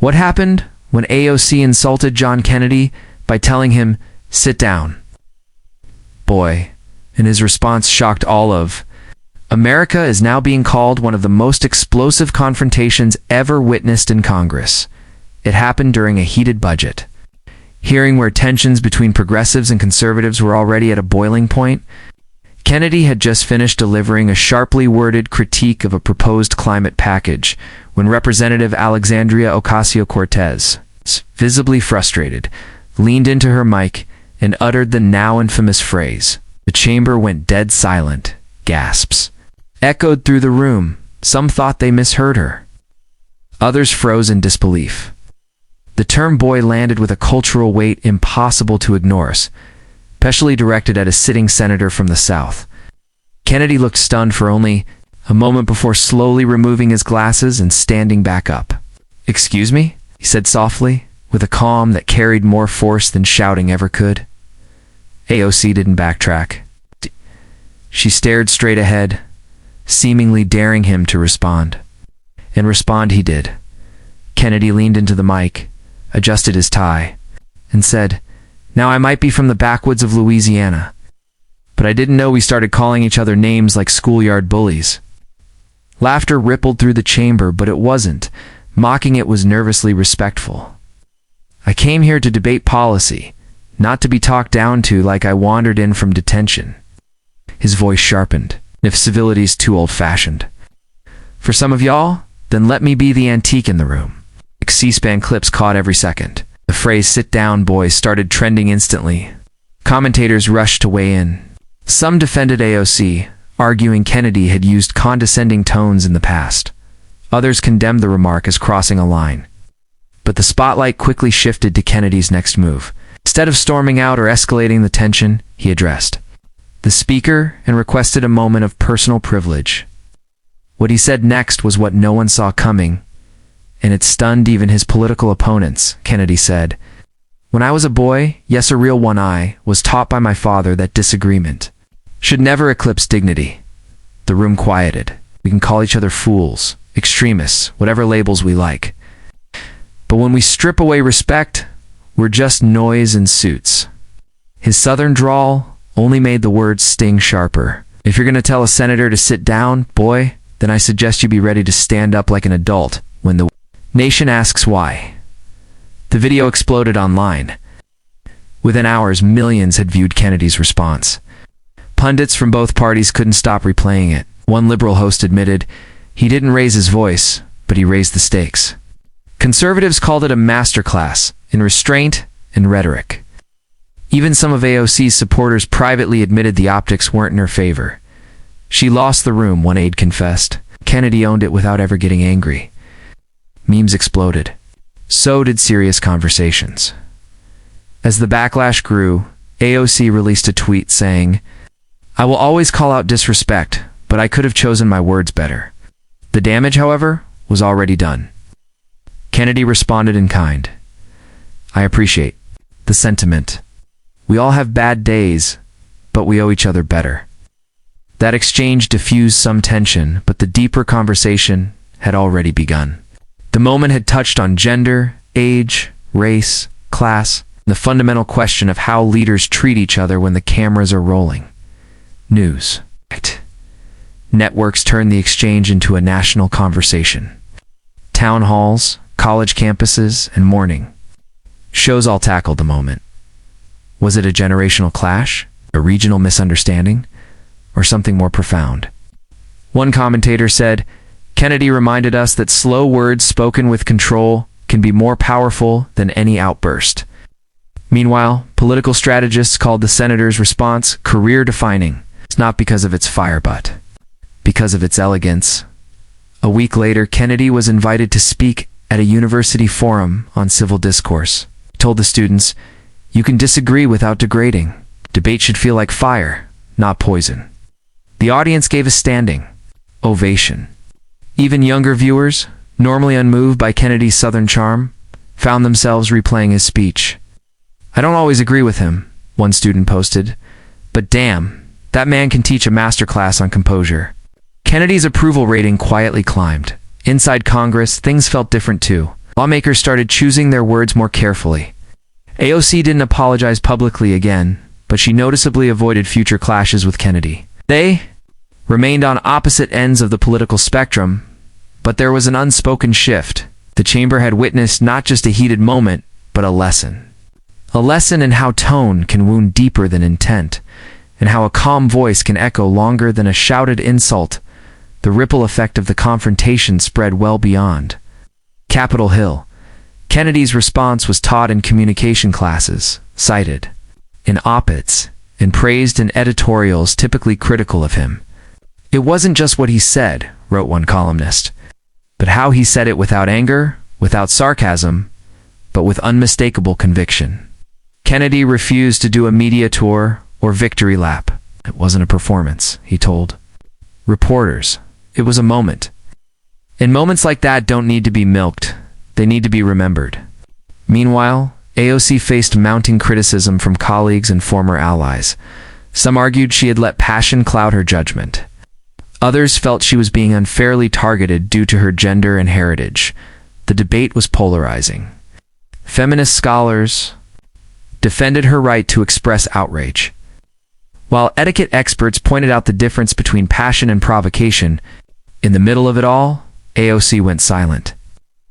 What happened when AOC insulted John Kennedy by telling him, "Sit down"? Boy, and his response shocked all of America is now being called one of the most explosive confrontations ever witnessed in Congress. It happened during a heated budget. Hearing where tensions between progressives and conservatives were already at a boiling point, Kennedy had just finished delivering a sharply worded critique of a proposed climate package when Representative Alexandria Ocasio-Cortez, visibly frustrated, leaned into her mic and uttered the now infamous phrase. The chamber went dead silent. Gasps echoed through the room. Some thought they misheard her. Others froze in disbelief. The term boy landed with a cultural weight impossible to ignore, especially directed at a sitting senator from the South. Kennedy looked stunned for only a moment before slowly removing his glasses and standing back up. "Excuse me?" he said softly, with a calm that carried more force than shouting ever could. AOC didn't backtrack. She stared straight ahead, seemingly daring him to respond. And respond he did. Kennedy leaned into the mic, adjusted his tie, and said, "Now I might be from the backwoods of Louisiana, but I didn't know we started calling each other names like schoolyard bullies." Laughter rippled through the chamber, but it wasn't. Mocking it was nervously respectful. "I came here to debate policy, not to be talked down to like I wandered in from detention." His voice sharpened, if civility's too old-fashioned. "For some of y'all, then let me be the antique in the room." C-SPAN clips caught every second. The phrase "sit down, boys" started trending instantly. Commentators rushed to weigh in. Some defended AOC, arguing Kennedy had used condescending tones in the past. Others condemned the remark as crossing a line. But the spotlight quickly shifted to Kennedy's next move. Instead of storming out or escalating the tension, he addressed the speaker and requested a moment of personal privilege. What he said next was what no one saw coming, and it stunned even his political opponents. Kennedy said, "When I was a boy, yes, a real one, I was taught by my father that disagreement should never eclipse dignity." The room quieted. We can call each other fools, extremists, whatever labels we like. But when we strip away respect, we're just noise in suits. His southern drawl only made the words sting sharper. "If you're going to tell a senator to sit down, boy, then I suggest you be ready to stand up like an adult when the nation asks why." The video exploded online. Within hours, millions had viewed Kennedy's response. Pundits from both parties couldn't stop replaying it. One liberal host admitted, he didn't raise his voice, but he raised the stakes. Conservatives called it a masterclass in restraint and rhetoric. Even some of AOC's supporters privately admitted the optics weren't in her favor. "She lost the room," one aide confessed. Kennedy owned it without ever getting angry. Memes exploded. So did serious conversations. As the backlash grew, AOC released a tweet saying, "I will always call out disrespect, but I could have chosen my words better." The damage, however, was already done. Kennedy responded in kind. "I appreciate the sentiment. We all have bad days, but we owe each other better." That exchange diffused some tension, but the deeper conversation had already begun. The moment had touched on gender, age, race, class, and the fundamental question of how leaders treat each other when the cameras are rolling. News networks turned the exchange into a national conversation. Town halls, college campuses, and morning shows all tackled the moment. Was it a generational clash, a regional misunderstanding, or something more profound? One commentator said, "Kennedy reminded us that slow words spoken with control can be more powerful than any outburst." Meanwhile, political strategists called the senator's response career-defining. It's not because of its fire, but because of its elegance. A week later, Kennedy was invited to speak at a university forum on civil discourse. He told the students, "You can disagree without degrading. Debate should feel like fire, not poison." The audience gave a standing ovation. Even younger viewers, normally unmoved by Kennedy's Southern charm, found themselves replaying his speech. "I don't always agree with him," one student posted, "but damn, that man can teach a masterclass on composure." Kennedy's approval rating quietly climbed. Inside Congress, things felt different too. Lawmakers started choosing their words more carefully. AOC didn't apologize publicly again, but she noticeably avoided future clashes with Kennedy. They remained on opposite ends of the political spectrum, but there was an unspoken shift. The chamber had witnessed not just a heated moment, but a lesson. A lesson in how tone can wound deeper than intent, and how a calm voice can echo longer than a shouted insult. The ripple effect of the confrontation spread well beyond Capitol Hill. Kennedy's response was taught in communication classes, cited in op-eds, and praised in editorials typically critical of him. It wasn't just what he said, wrote one columnist, but how he said it without anger, without sarcasm, but with unmistakable conviction. Kennedy refused to do a media tour or victory lap. It wasn't a performance, he told reporters. It was a moment. And moments like that don't need to be milked. They need to be remembered. Meanwhile, AOC faced mounting criticism from colleagues and former allies. Some argued she had let passion cloud her judgment. Others felt she was being unfairly targeted due to her gender and heritage. The debate was polarizing. Feminist scholars defended her right to express outrage, while etiquette experts pointed out the difference between passion and provocation. In the middle of it all, AOC went silent.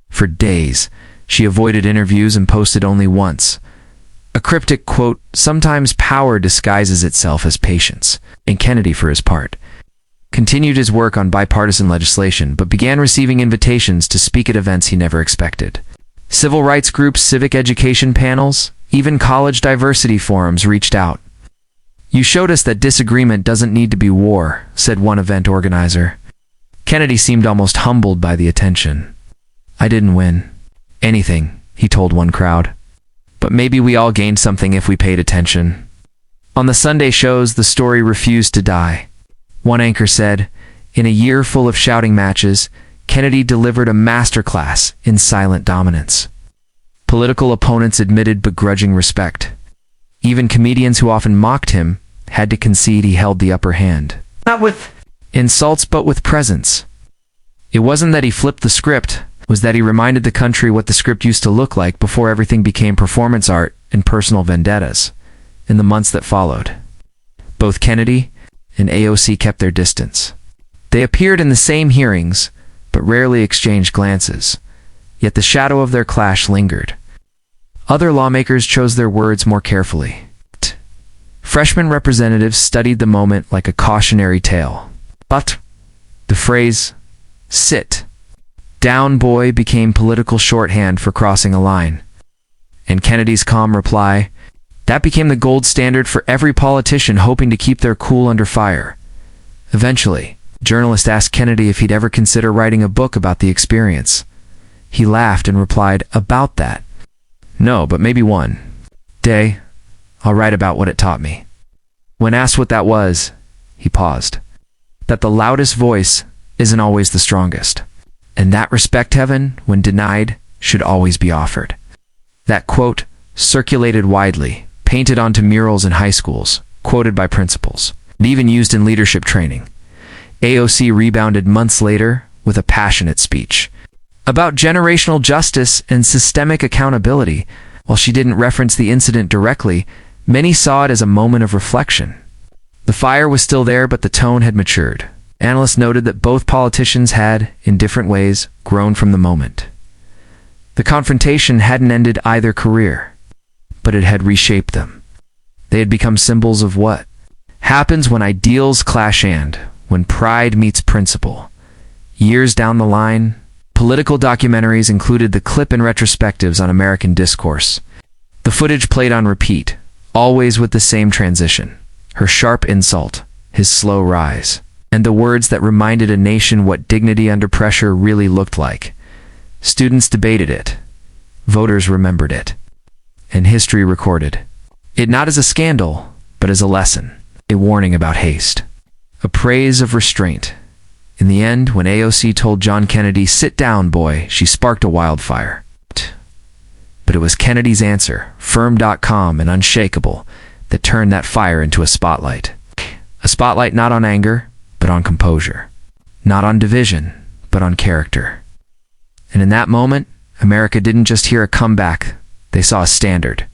For days, she avoided interviews and posted only once. A cryptic quote, "Sometimes power disguises itself as patience," and Kennedy, for his part, continued his work on bipartisan legislation, but began receiving invitations to speak at events he never expected. Civil rights groups, civic education panels, even college diversity forums reached out. "You showed us that disagreement doesn't need to be war," said one event organizer. Kennedy seemed almost humbled by the attention. "I didn't win anything," he told one crowd. "But maybe we all gained something if we paid attention." On the Sunday shows, the story refused to die. One anchor said, "In a year full of shouting matches, Kennedy delivered a masterclass in silent dominance." Political opponents admitted begrudging respect. Even comedians who often mocked him had to concede he held the upper hand. Not with insults, but with presence. It wasn't that he flipped the script, it was that he reminded the country what the script used to look like before everything became performance art and personal vendettas. In the months that followed, both Kennedy and AOC kept their distance. They appeared in the same hearings, but rarely exchanged glances. Yet the shadow of their clash lingered. Other lawmakers chose their words more carefully. Freshman representatives studied the moment like a cautionary tale. But the phrase, "Sit down, boy," became political shorthand for crossing a line. And Kennedy's calm reply, that became the gold standard for every politician hoping to keep their cool under fire. Eventually, a journalist asked Kennedy if he'd ever consider writing a book about the experience. He laughed and replied, "About that? No, but maybe one day I'll write about what it taught me." When asked what that was, he paused. That the loudest voice isn't always the strongest, and that respect, heaven, when denied, should always be offered. That quote circulated widely, painted onto murals in high schools, quoted by principals, and even used in leadership training. AOC rebounded months later with a passionate speech about generational justice and systemic accountability. While she didn't reference the incident directly, many saw it as a moment of reflection. The fire was still there, but the tone had matured. Analysts noted that both politicians had, in different ways, grown from the moment. The confrontation hadn't ended either career, but it had reshaped them. They had become symbols of what happens when ideals clash and when pride meets principle. Years down the line, political documentaries included the clip and retrospectives on American discourse. The footage played on repeat, always with the same transition: her sharp insult, his slow rise, and the words that reminded a nation what dignity under pressure really looked like. Students debated it, voters remembered it, and history recorded it not as a scandal, but as a lesson, a warning about haste, a praise of restraint. In the end, when AOC told John Kennedy, "Sit down, boy," she sparked a wildfire. But it was Kennedy's answer, firm, calm, and unshakable, that turned that fire into a spotlight. A spotlight not on anger, but on composure. Not on division, but on character. And in that moment, America didn't just hear a comeback, they saw a standard.